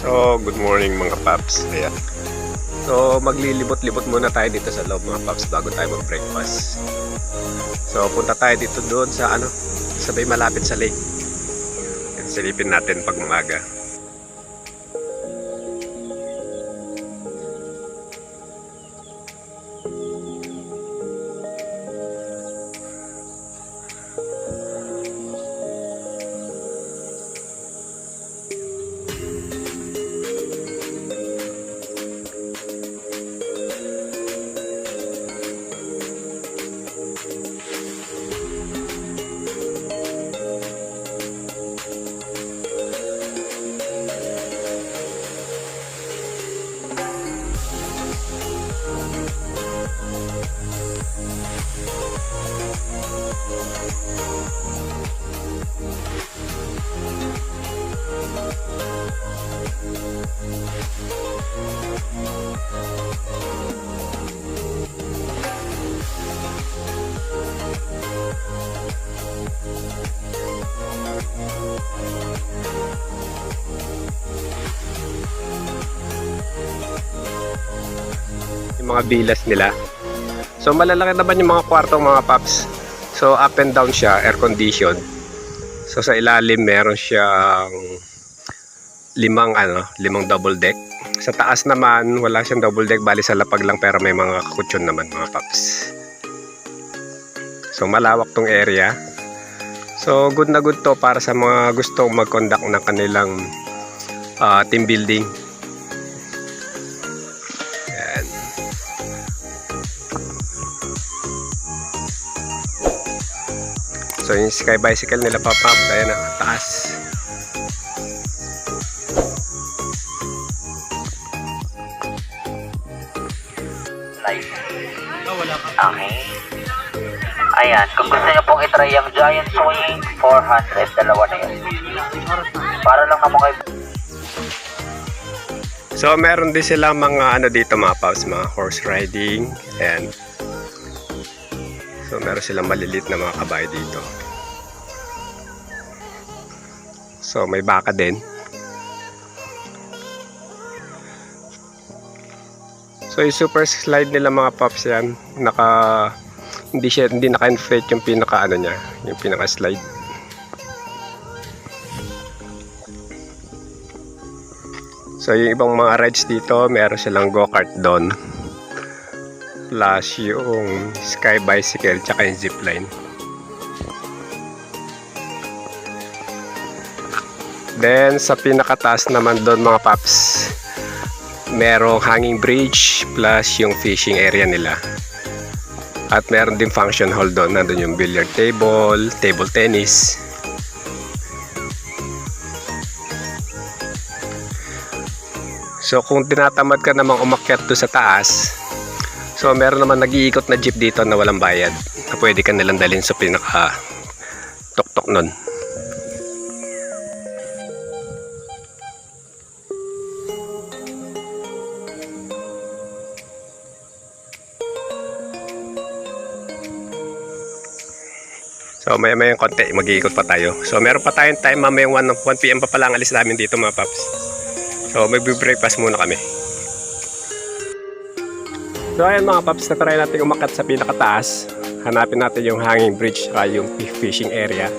So, good morning mga paps. Ayan. So, maglilibot-libot muna tayo dito sa loob mga paps bago tayo mag-breakfast. So, punta tayo dito doon sa sabay malapit sa lake. Yan, silipin natin pag umaga. Yung mga bilas nila. So malalaki naman yung mga kwartong mga paps. So up and down siya, air conditioned. So sa ilalim meron siyang limang double deck. Sa taas naman wala siyang double deck, bali sa lapag lang, pero may mga kutsyon naman mga paps. So malawak tong area. So good na good to para sa mga gustong mag-conduct ng kanilang team building. Yan. So yung sky bicycle nila papap, ayan na, taas. Live. Okay. Ayan, kung gusto nyo pong itry yung Giant Swing 400, dalawa na yun. Para lang naman kayo. So meron din sila mga dito mga paps, mga horse riding. And so meron silang malilit na mga kabayo dito. So may baka din. So yung super slide nila mga paps yan, hindi naka-inflate yung pinaka niya, yung pinaka slide. So yung ibang mga rides dito, meron silang go-kart doon. Plus yung sky bicycle tsaka yung zipline. Then sa pinakataas naman doon mga paps, merong hanging bridge plus yung fishing area nila. At meron din function hall doon. Nandun yung billiard table, table tennis. So kung tinatamad ka namang umakyat doon sa taas, so meron naman nag-iikot na jeep dito na walang bayad, na pwede ka nilang dalhin sa pinaka tuktok nun. So maya yung konti, mag-iikot pa tayo. So meron pa tayong time, mamayang 1 PM pa pala ang alis namin dito mga paps. So mag-breakfast muna kami. So ayan mga paps, natry natin umakyat sa pinakataas. Hanapin natin yung hanging bridge at yung fishing area.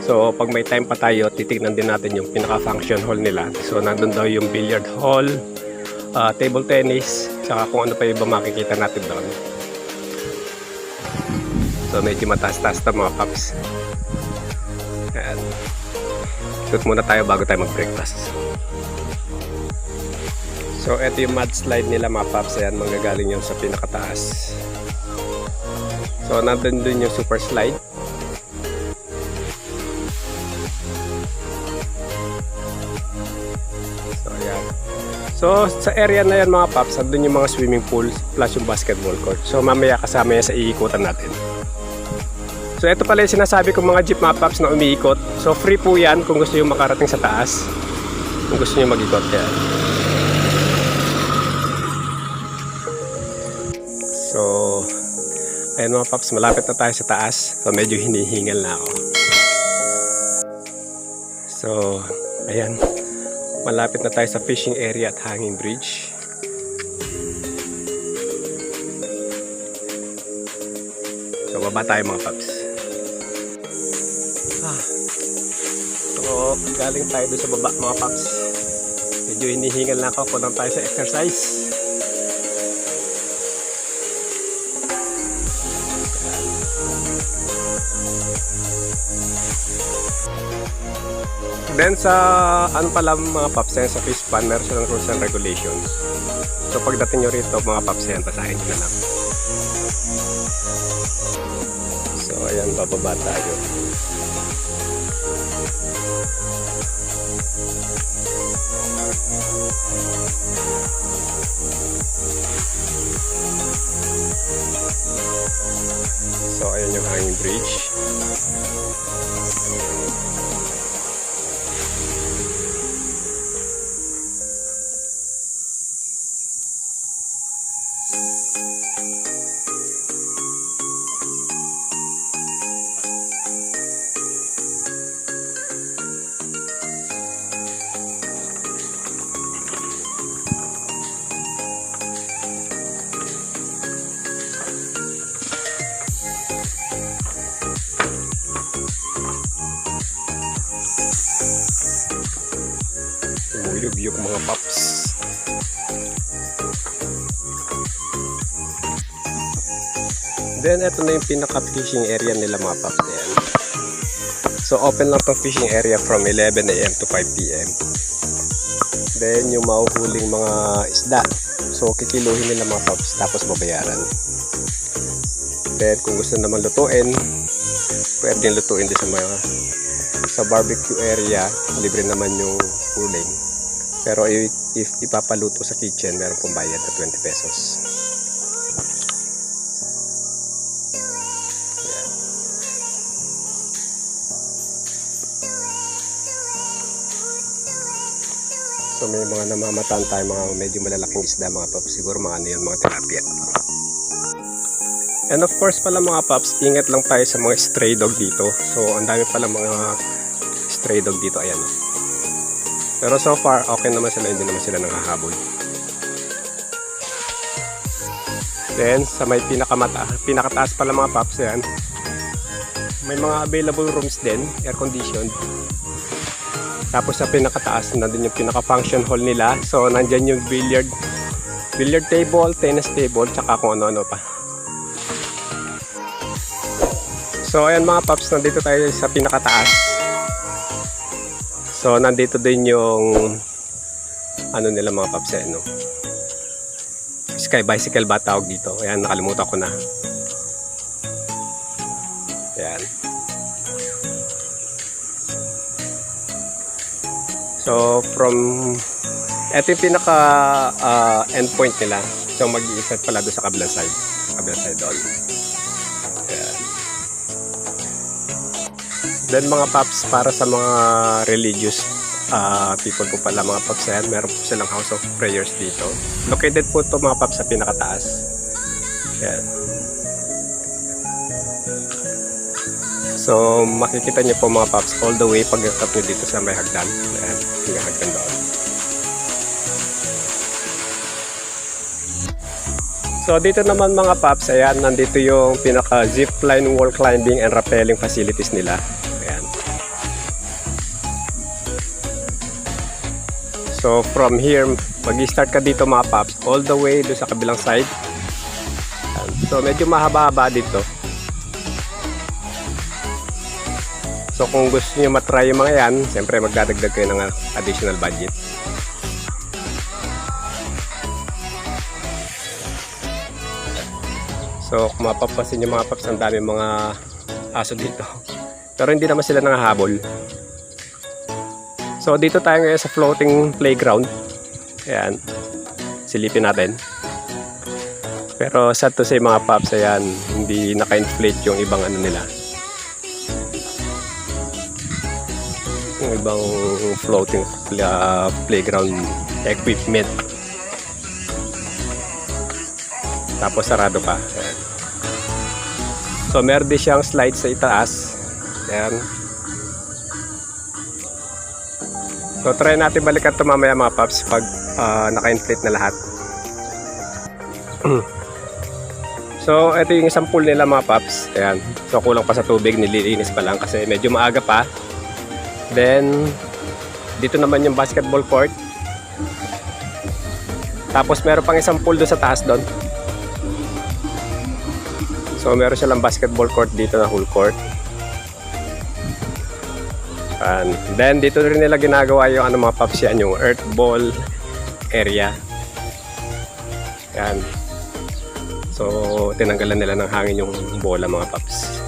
So pag may time pa tayo, titignan din natin yung pinaka-function hall nila. So nandun daw yung billiard hall, table tennis, saka kung ano pa yung iba makikita natin doon. So medyo mataas-taas na mga paps. Ayan. Ikot muna tayo bago tayo mag-breakfast. So ito yung mudslide nila mga paps. Ayan, manggagaling yun sa pinakataas. So nandun dun yung super slide. So ayan. So sa area na yan mga paps, nandun yung mga swimming pool plus yung basketball court. So mamaya kasama yan sa iikutan natin. So ito pala yung sinasabi kong mga jeep mga paps na umiikot. So free po yan kung gusto nyo makarating sa taas. Kung gusto nyo mag-ikot yan. So ayan mga paps, malapit na tayo sa taas. So medyo hinihingal na ako. So ayan, malapit na tayo sa fishing area at hanging bridge. So baba tayo mga paps. So galing tayo doon sa baba mga paps. Medyo hinihingal na ako. Punang tayo sa exercise. Then sa ano pala mga paps yan, sa fish pond meron silang rules and regulations. So pagdating nyo rito mga paps yan, basahin nyo na lang. So ayan, bababa tayo. So ayan yung hanging bridge. Yung mga paps. Then ito na yung pinaka fishing area nila mga paps. Ayan. So open lang tong fishing area from 11 AM to 5 PM. Then yung mahuhuling mga isda, so kikiluhin nila mga paps tapos babayaran. Then kung gusto naman lutuin, pwedeng lutuin din sa barbecue area, libre naman yung huling. Pero if ipapaluto sa kitchen, meron pong bayad na 20 pesos. Ayan. So may mga namamataan tayo, mga medyo malalaking isda mga paps. Siguro mga ano yun, mga tilapia. And of course pala mga paps, ingat lang tayo sa mga stray dog dito. So ang dami pala mga stray dog dito, ayan. Pero so far, okay naman sila, hindi naman sila nanghahabol. Then, sa may pinakataas pala mga paps yan, may mga available rooms din, air conditioned. Tapos sa pinakataas, nandun yung pinaka-function hall nila. So, nandyan yung billiard table, tennis table, tsaka kung ano-ano pa. So, ayan mga paps, nandito tayo sa pinakataas. So nandito din yung ano nila mga paps, no? Sky bicycle ba tawag dito? Ayan, nakalimutan ko na. Ayan. So from ito yung pinaka endpoint nila. So mag-i-set pala doon sa kabilang side. Kabilang side doon. Ayan. Then mga paps, para sa mga religious people po pala mga paps, yan, meron po silang house of prayers dito. Located po ito mga paps sa pinakataas. Yan. So makikita niyo po mga paps all the way pagkatap nyo dito sa may hagdan. Yan, yung hagdan doon. So dito naman mga paps, ayan, nandito yung pinaka zipline, wall climbing and rappelling facilities nila. So from here, mag-start ka dito mga paps, all the way doon sa kabilang side. So medyo mahaba-haba dito. So kung gusto niyo matry yung mga yan, siyempre magdadagdag kayo ng additional budget. So kung mapapansin yung mga paps, ang dami mga aso dito. Pero hindi naman sila nangahabol. So dito tayo ngayon sa floating playground. Ayan. Silipin natin. Pero sad to say mga paps, ayan, hindi naka-inflate yung ibang ano nila. Yung ibang floating playground equipment. Tapos sarado pa. Ayan. So meron din siyang slide sa itaas. Ayan. So try natin balikan ito mamaya mga paps pag naka-inflate na lahat. So ito yung isang pool nila mga paps. Ayan. So kulang pa sa tubig, nililinis pa lang kasi medyo maaga pa. Then dito naman yung basketball court. Tapos meron pang isang pool doon sa taas doon. So meron silang basketball court dito na whole court. And then dito rin nila ginagawa yung ano mga paps yan, yung earth ball area. Yan. So tinanggalan nila ng hangin yung bola mga paps.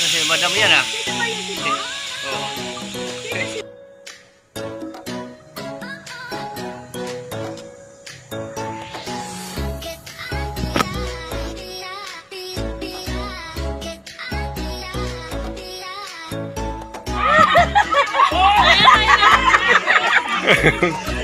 Si madam yan ah. Oo.